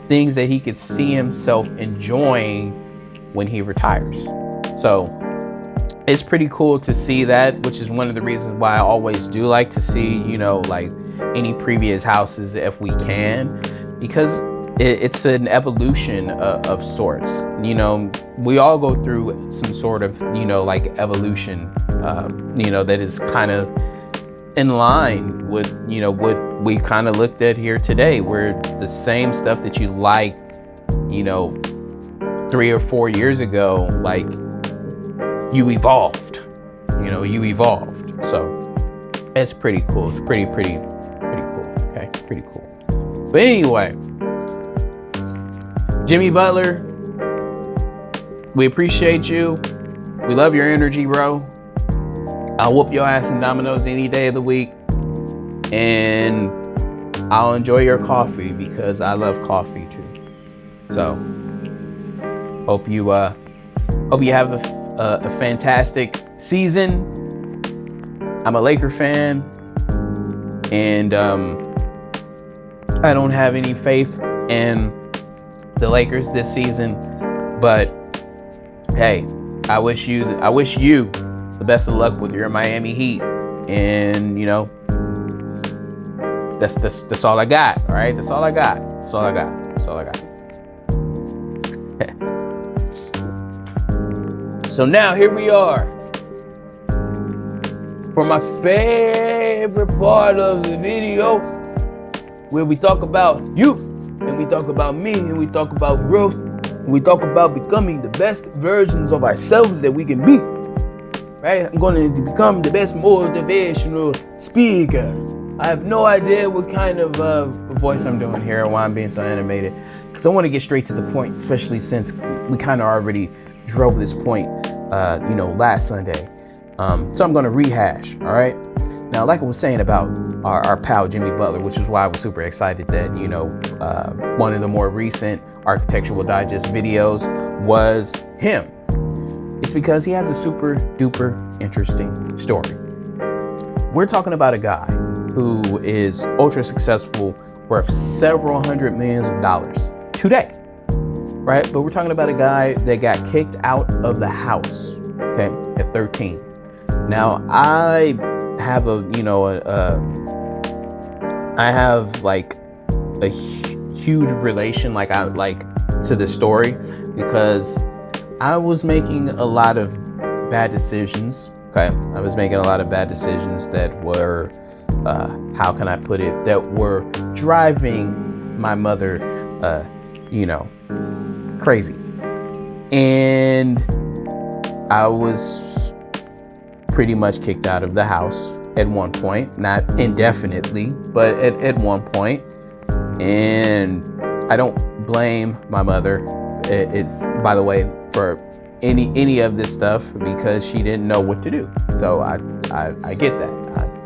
things that he could see himself enjoying when he retires. So it's pretty cool to see that, which is one of the reasons why I always do like to see, like any previous houses if we can, because it's an evolution of sorts. We all go through some sort of, like evolution, that is kind of in line with, what we kind of looked at here today, where the same stuff that you liked, 3 or 4 years ago, like you evolved. So it's pretty cool. It's pretty cool. Okay, pretty cool. But anyway, Jimmy Butler, we appreciate you. We love your energy, bro. I'll whoop your ass in dominoes any day of the week. And I'll enjoy your coffee because I love coffee too. So hope you have a fantastic season. I'm a Laker fan, and I don't have any faith in the Lakers this season. But hey, I wish you the best of luck with your Miami Heat, and that's all I got. All right, that's all I got. So now here we are for my favorite part of the video, where we talk about you, and we talk about me, and we talk about growth, and we talk about becoming the best versions of ourselves that we can be. Right? I'm going to become the best motivational speaker. I have no idea what kind of voice I'm doing here and why I'm being so animated, because I want to get straight to the point, especially since we kind of already drove this point, last Sunday. So I'm going to rehash. All right. Now, like I was saying about our pal Jimmy Butler, which is why I was super excited that, one of the more recent Architectural Digest videos was him. It's because he has a super duper interesting story. We're talking about a guy who is ultra successful, worth several $100 million today, right? But we're talking about a guy that got kicked out of the house, okay, at 13. Now, I have a huge relation, to the story, because I was making a lot of bad decisions. Okay, I was making a lot of bad decisions that were, how can I put it, that were driving my mother, crazy. And I was pretty much kicked out of the house at one point, not indefinitely, but at one point. And I don't blame my mother, by the way, for any of this stuff, because she didn't know what to do. So I get that.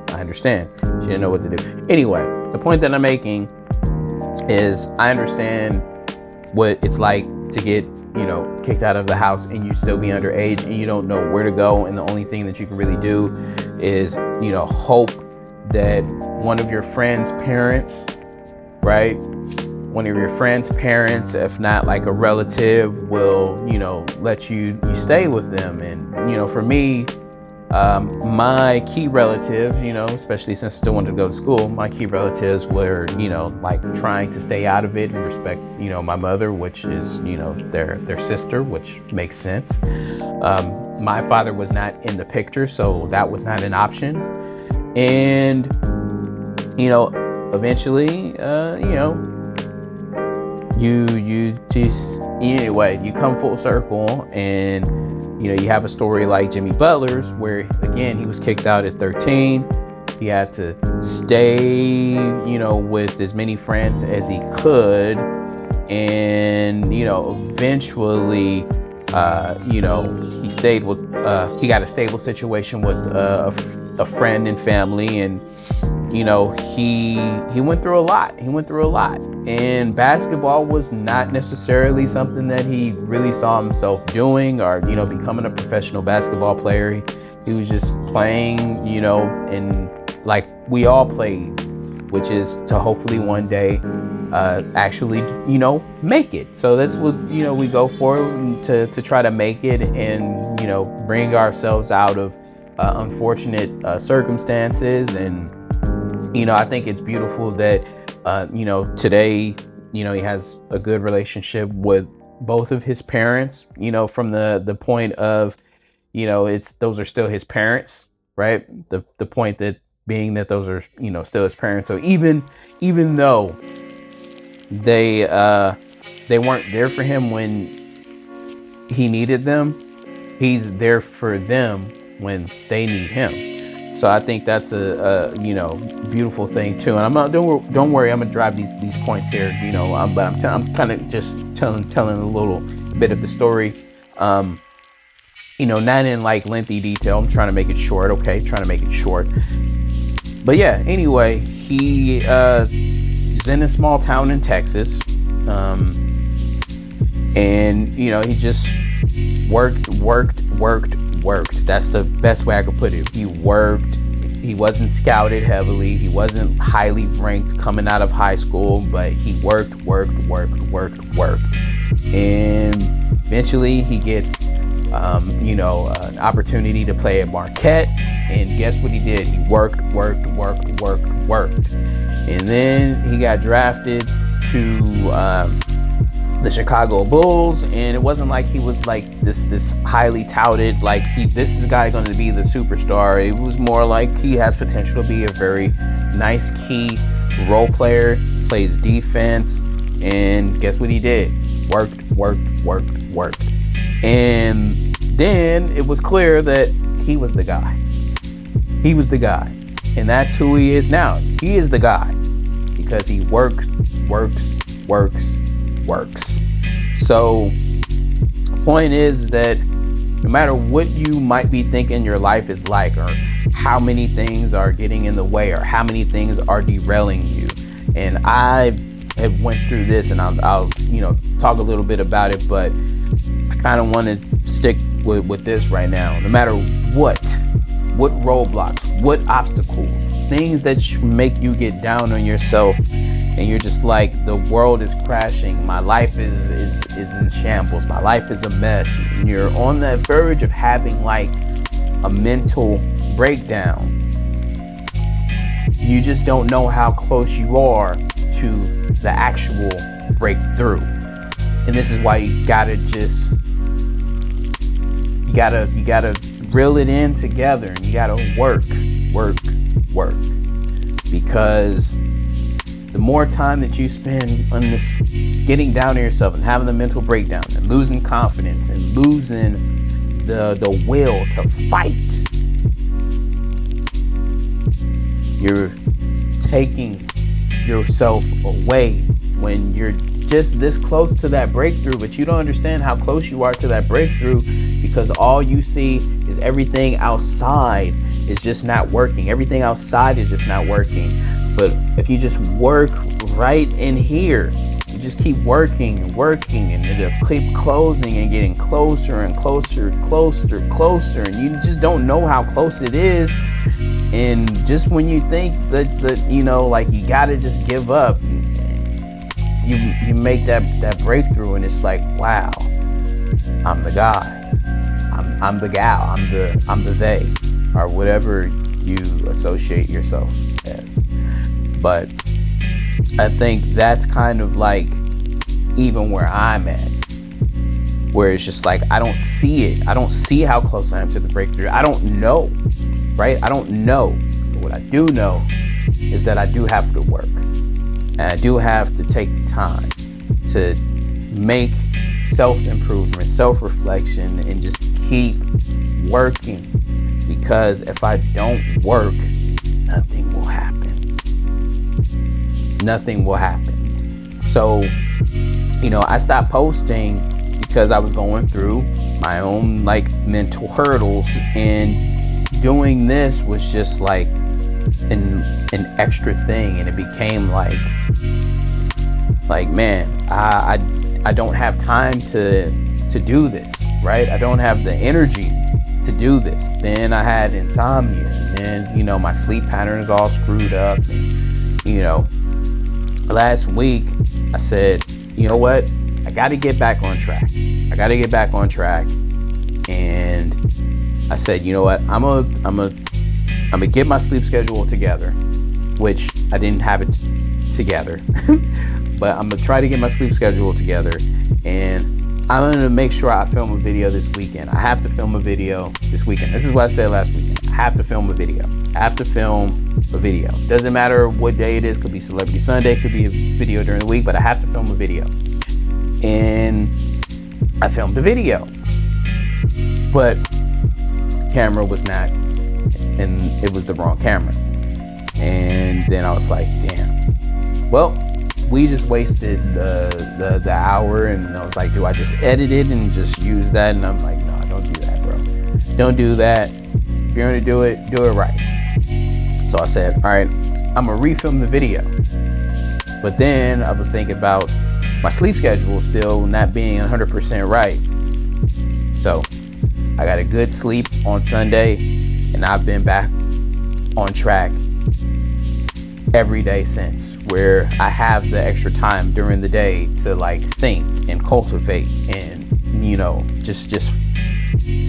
I understand. She didn't know what to do. Anyway, the point that I'm making is I understand what it's like to get, kicked out of the house and you still be underage and you don't know where to go. And the only thing that you can really do is, hope that one of your friend's parents, right? One of your friend's parents, if not like a relative, will, let you stay with them. And, for me, my key relatives, especially since I still wanted to go to school, my key relatives were, trying to stay out of it and respect, my mother, which is, their sister, which makes sense. My father was not in the picture, so that was not an option. And, eventually, you come full circle, and you have a story like Jimmy Butler's, where again he was kicked out at 13. He had to stay with as many friends as he could, and eventually he stayed with he got a stable situation with a friend and family, and he went through a lot. And basketball was not necessarily something that he really saw himself doing, or, becoming a professional basketball player. He was just playing, and like we all played, which is to hopefully one day actually, make it. So that's what, we go for, to try to make it and, bring ourselves out of unfortunate circumstances. And I think it's beautiful that, today, he has a good relationship with both of his parents, from the point of, those are still his parents, right? The point that being that those are, still his parents. So even though they weren't there for him when he needed them, he's there for them when they need him. So I think that's a beautiful thing too. And don't worry, I'm gonna drive these points here, but I'm kind of just telling a little bit of the story, not in like lengthy detail. I'm trying to make it short, okay? But yeah, anyway, he's in a small town in Texas, And, you know, he just worked. That's the best way I could put it. He worked. He wasn't scouted heavily. He wasn't highly ranked coming out of high school, but he worked. And eventually he gets, an opportunity to play at Marquette. And guess what he did? He worked. And then he got drafted to the Chicago Bulls, and it wasn't like he was like this highly touted, like this is guy going to be the superstar. It was more like he has potential to be a very nice key role player, plays defense, and guess what he did? Worked. And then it was clear that he was the guy. He was the guy, and that's who he is now. He is the guy because he works. So the point is that no matter what you might be thinking your life is like, or how many things are getting in the way, or how many things are derailing you, and I have went through this, and I'll talk a little bit about it, but I kind of want to stick with this right now. No matter what roadblocks, what obstacles, things that make you get down on yourself, and you're just like, the world is crashing, my life is in shambles, my life is a mess, and you're on that verge of having like a mental breakdown. You just don't know how close you are to the actual breakthrough. And this is why you gotta reel it in together, and you gotta work. Because the more time that you spend on this, getting down on yourself and having the mental breakdown and losing confidence and losing the will to fight, you're taking yourself away when you're just this close to that breakthrough, but you don't understand how close you are to that breakthrough because all you see is everything outside is just not working. Everything outside is just not working. But if you just work right in here, you just keep working, and it'll keep closing and getting closer and closer, and you just don't know how close it is. And just when you think that like you gotta just give up, you make that breakthrough, and it's like, wow, I'm the guy, I'm the gal, I'm the they, or whatever you associate yourself as. But I think that's kind of like even where I'm at, where it's just like, I don't see it. I don't see how close I am to the breakthrough. I don't know, right? I don't know. But what I do know is that I do have to work. And I do have to take the time to make self-improvement, self-reflection, and just keep working. Because if I don't work, nothing will happen. Nothing will happen. So, I stopped posting because I was going through my own like mental hurdles, and doing this was just like an extra thing, and it became like man, I don't have time to do this, right? I don't have the energy to do this. Then I had insomnia, and then my sleep pattern is all screwed up, and last week I said, you know what, I got to get back on track. And I said, you know what, I'm gonna get my sleep schedule together, which I didn't have it together, but I'm gonna try to get my sleep schedule together, and I'm gonna make sure I film a video this weekend. I have to film a video this weekend. This is what I said last weekend. I have to film a video. Doesn't matter what day it is. Could be Celebrity Sunday, could be a video during the week, but I have to film a video. And I filmed a video, but the camera was not, and it was the wrong camera. And then I was like, damn, well, we just wasted the hour. And I was like, do I just edit it and just use that? And I'm like, no, don't do that, bro. Don't do that. If you're gonna do it right. So I said, all right, I'm gonna refilm the video. But then I was thinking about, my sleep schedule still not being 100% right. So I got a good sleep on Sunday, and I've been back on track every day since, where I have the extra time during the day to like think and cultivate and, you know, just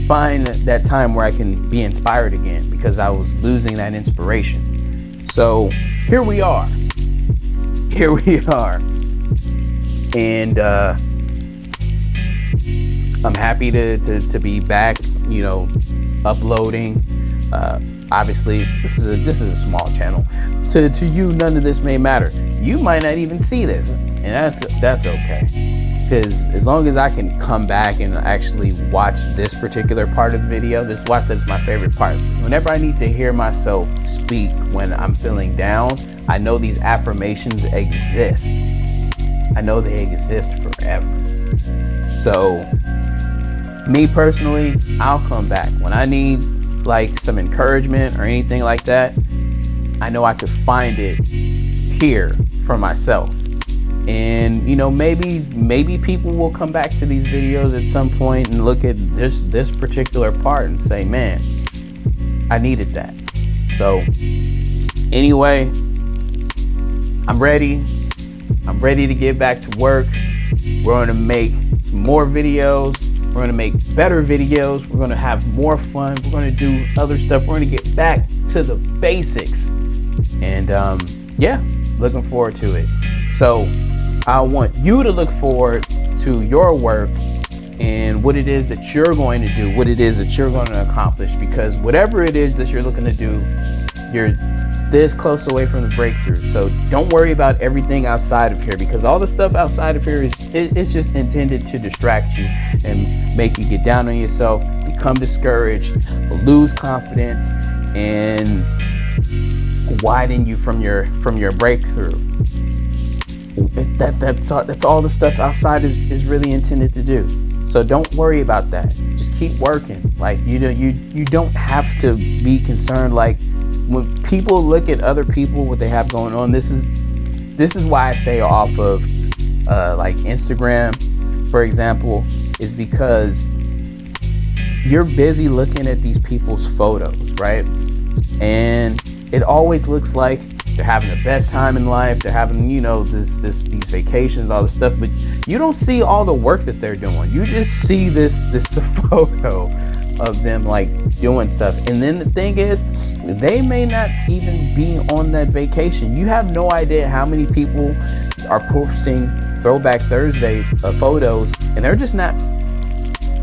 find that time where I can be inspired again, because I was losing that inspiration. So here we are. And I'm happy to be back, you know, uploading. Obviously, this is a small channel. To you, none of this may matter. You might not even see this, and that's okay. Because as long as I can come back and actually watch this particular part of the video, this is why I said it's my favorite part. Whenever I need to hear myself speak when I'm feeling down, I know these affirmations exist. I know they exist forever. So, me personally, I'll come back. When I need like some encouragement or anything like that, I know I could find it here for myself. And, you know, maybe people will come back to these videos at some point and look at this particular part and say, man, I needed that. So anyway, I'm ready to get back to work. We're going to make some more videos. We're going to make better videos. We're going to have more fun. We're going to do other stuff. We're going to get back to the basics. And yeah, looking forward to it. So I want you to look forward to your work and what it is that you're going to do, what it is that you're going to accomplish, because whatever it is that you're looking to do, you're this close away from the breakthrough. So don't worry about everything outside of here, because all the stuff outside of here it's just intended to distract you and make you get down on yourself, become discouraged, lose confidence, and widen you from your breakthrough. That's all the stuff outside is really intended to do. So don't worry about that. Just keep working. Like, you don't have to be concerned. Like, when people look at other people, what they have going on, this is why I stay off of like Instagram, for example, is because you're busy looking at these people's photos, right? And it always looks like they're having the best time in life. They're having, you know, these vacations, all this stuff, but you don't see all the work that they're doing. You just see this photo of them like doing stuff. And then the thing is, they may not even be on that vacation. You have no idea how many people are posting Throwback Thursday photos, and they're just not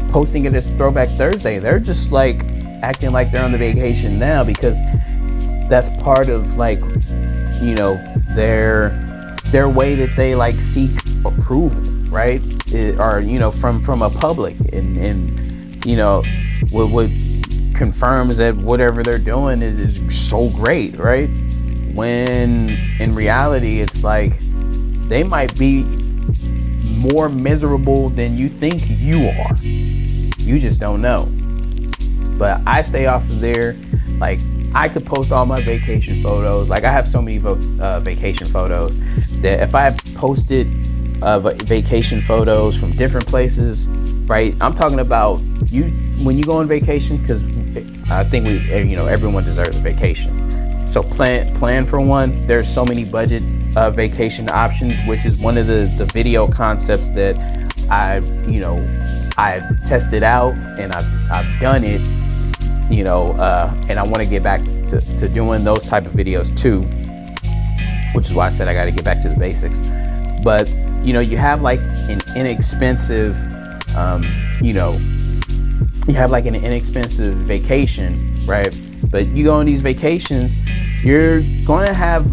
posting it as Throwback Thursday. They're just like acting like they're on the vacation now, because that's part of, like, you know, their way that they like seek approval, right? Or, you know, from a public, and you know, what confirms that whatever they're doing is so great, right? When in reality, it's like they might be more miserable than you think you are. You just don't know. But I stay off of there. Like, I could post all my vacation photos. Like, I have so many vacation photos that if I posted vacation photos from different places, right? I'm talking about when you go on vacation, because I think everyone deserves a vacation. So plan for one. There's so many budget vacation options, which is one of the video concepts that I've tested out, and I've done it. You know, and I want to get back to doing those type of videos too, which is why I said I got to get back to the basics. But, you know, you have like an inexpensive, you have like an inexpensive vacation, right? But you go on these vacations, you're going to have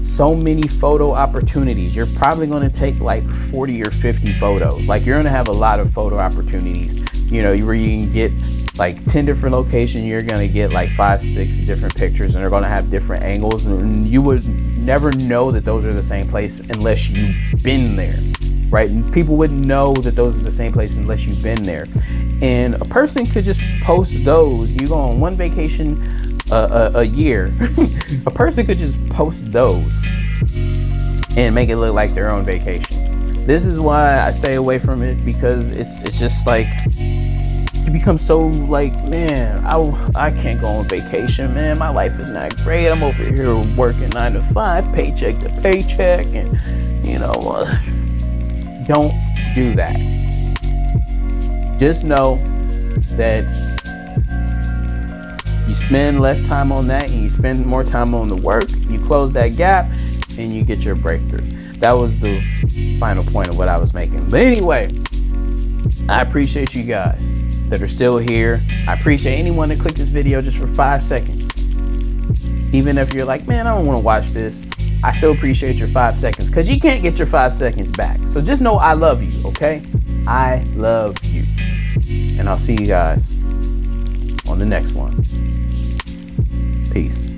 so many photo opportunities. You're probably going to take like 40 or 50 photos. Like, you're going to have a lot of photo opportunities, you know, where you can get like 10 different locations. You're going to get like 5-6 different pictures, and they're going to have different angles, and you would never know that those are the same place unless you've been there, right? And people wouldn't know that those are the same place unless you've been there. And a person could just post those. You go on one vacation a year. A person could just post those and make it look like their own vacation. This is why I stay away from it, because it's just like, you become so like, man, I can't go on vacation, man. My life is not great. I'm over here working 9 to 5, paycheck to paycheck, and don't do that. Just know that you spend less time on that and you spend more time on the work. You close that gap and you get your breakthrough. That was the final point of what I was making. But anyway, I appreciate you guys that are still here. I appreciate anyone that clicked this video just for 5 seconds. Even if you're like, man, I don't want to watch this, I still appreciate your 5 seconds, because you can't get your 5 seconds back. So just know I love you, okay? I love you. And I'll see you guys on the next one. Peace.